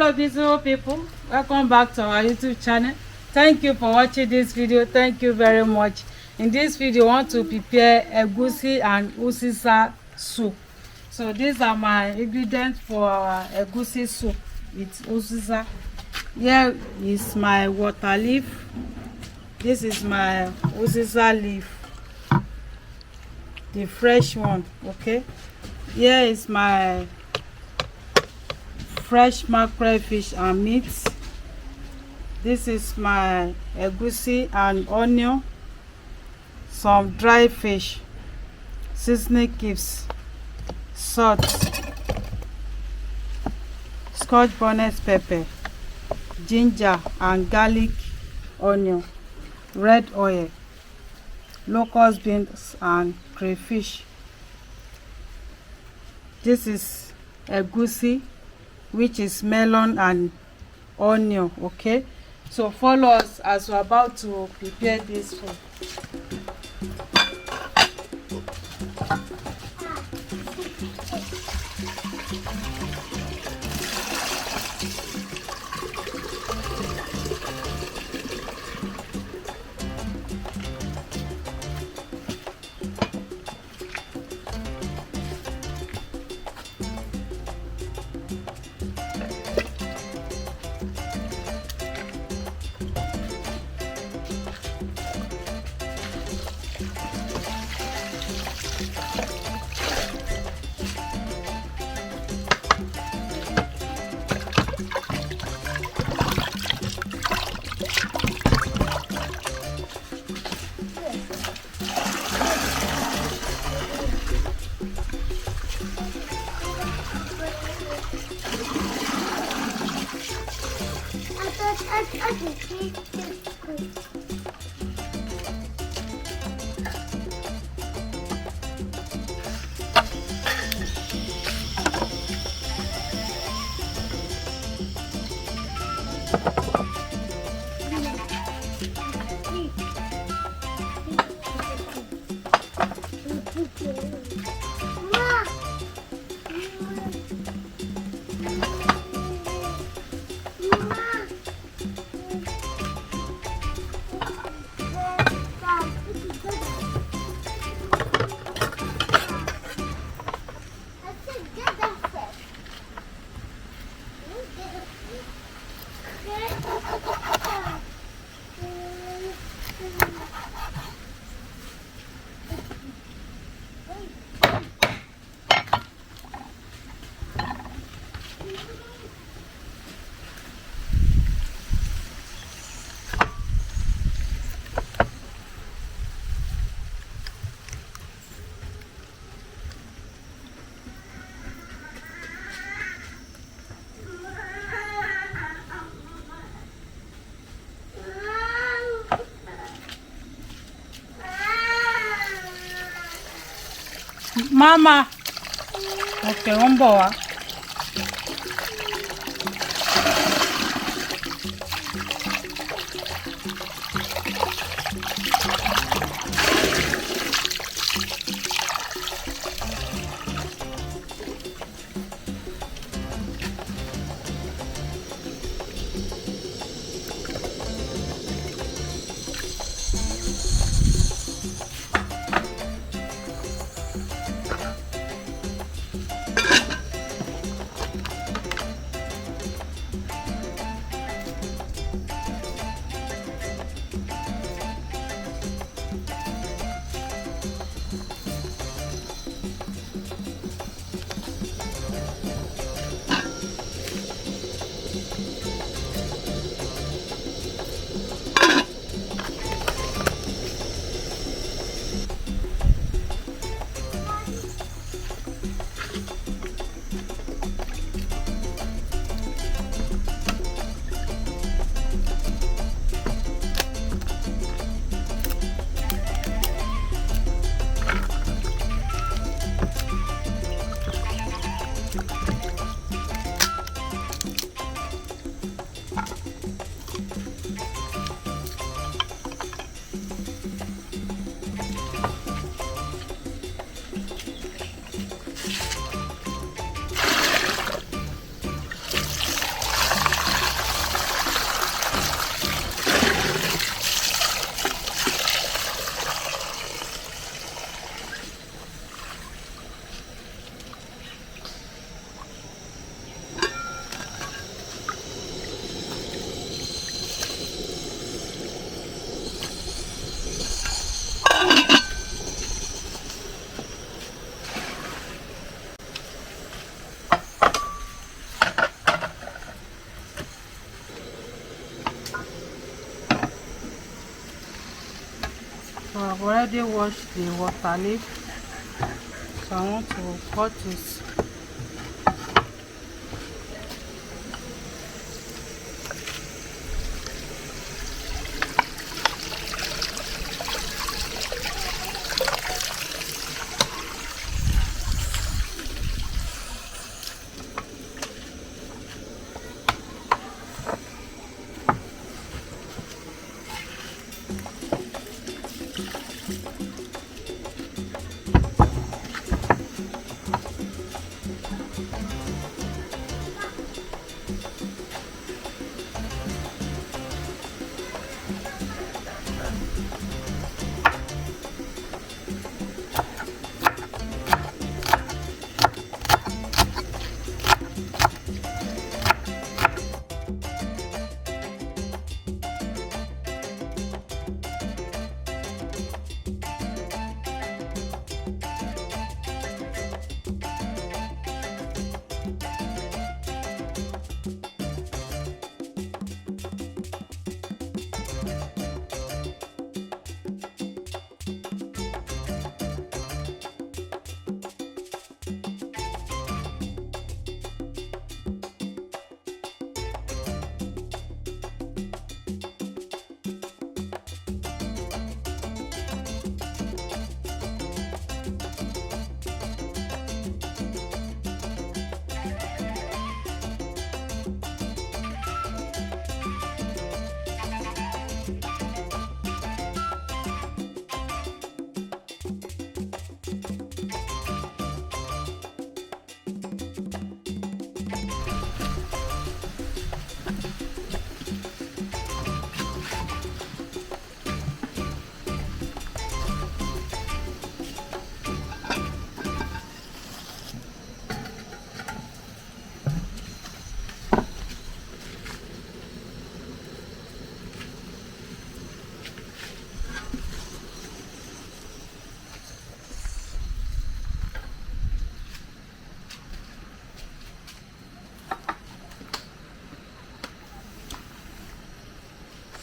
Hello beautiful people, welcome back to our YouTube channel. Thank you for watching this video. Thank you very much. In this video I want to prepare egusi and Uziza soup. So these are my ingredients for our egusi soup with Uziza. Here is my water leaf. This is my Uziza leaf, the fresh one. Okay, here is my fresh mackerel fish and meat. This is my egusi and onion, some dry fish, seasoning cubes, salt, scotch bonnet pepper, ginger and garlic, onion, red oil, locust beans and crayfish. This is egusi, which is melon and onion. Okay, so follow us as we're about to prepare this food. Mama, okay, one more. already washed the water leaf, so I want to cut it.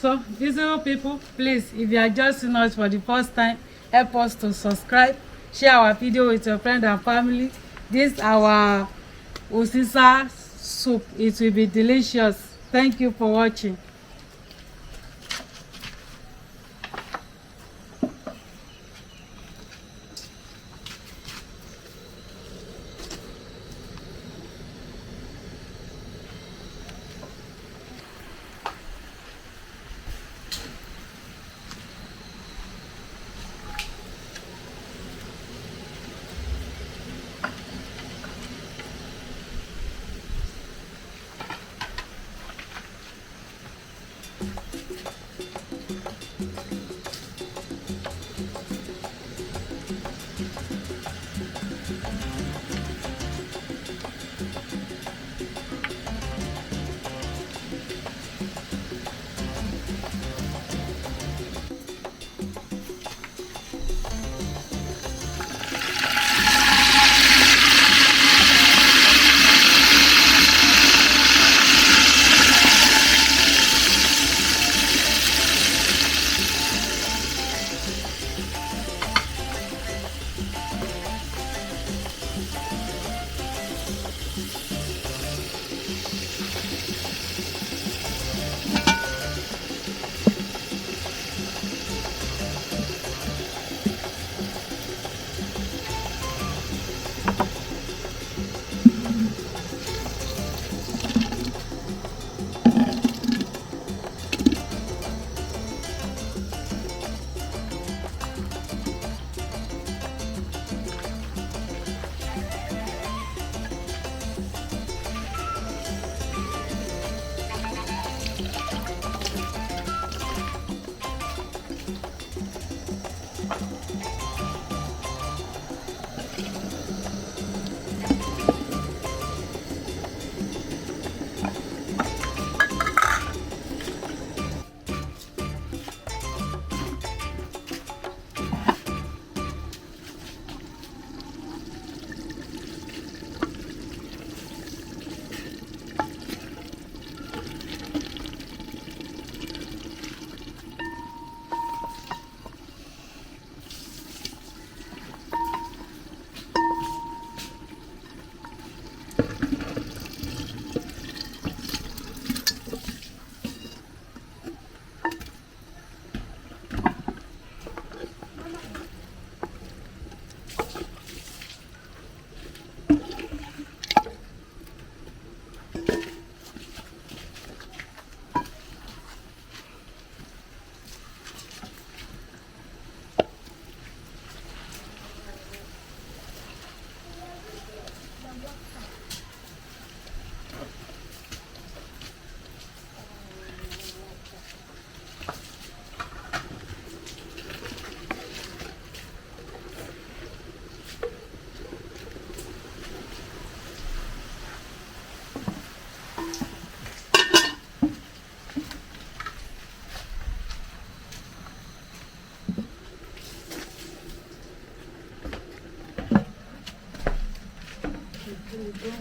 So, beautiful people, please, if you are just seeing us for the first time, help us to subscribe, share our video with your friends and family. This our Uziza soup. It will be delicious. Thank you for watching.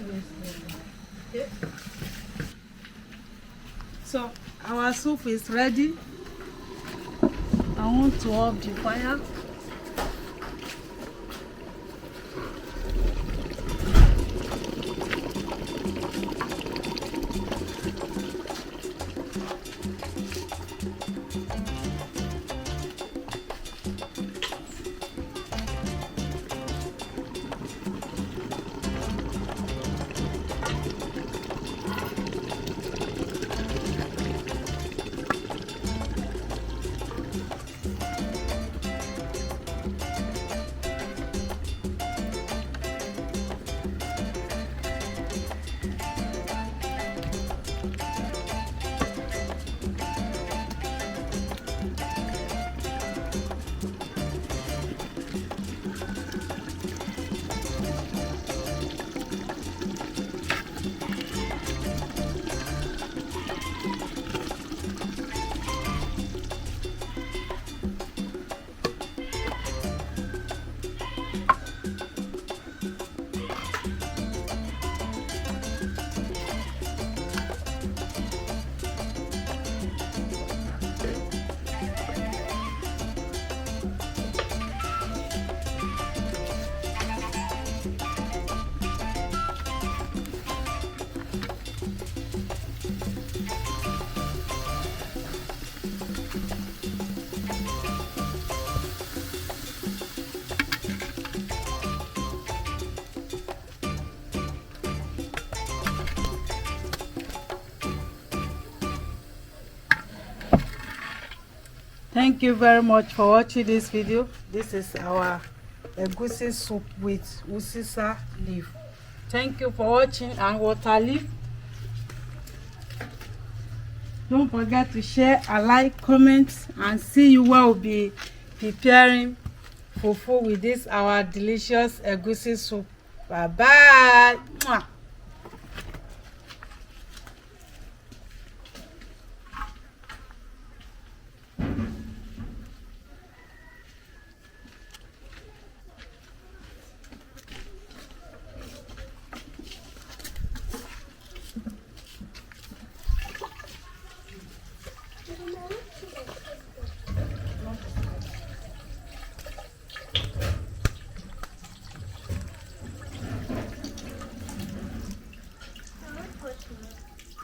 Okay. So our soup is ready. I want to off the fire. Thank you very much for watching this video. This is our egusi soup with Uziza leaf. Thank you for watching, and water leaf. Don't forget to share and like, comment, and see you where we'll be preparing fufu with this our delicious egusi soup. Bye bye. Mwah. Mama.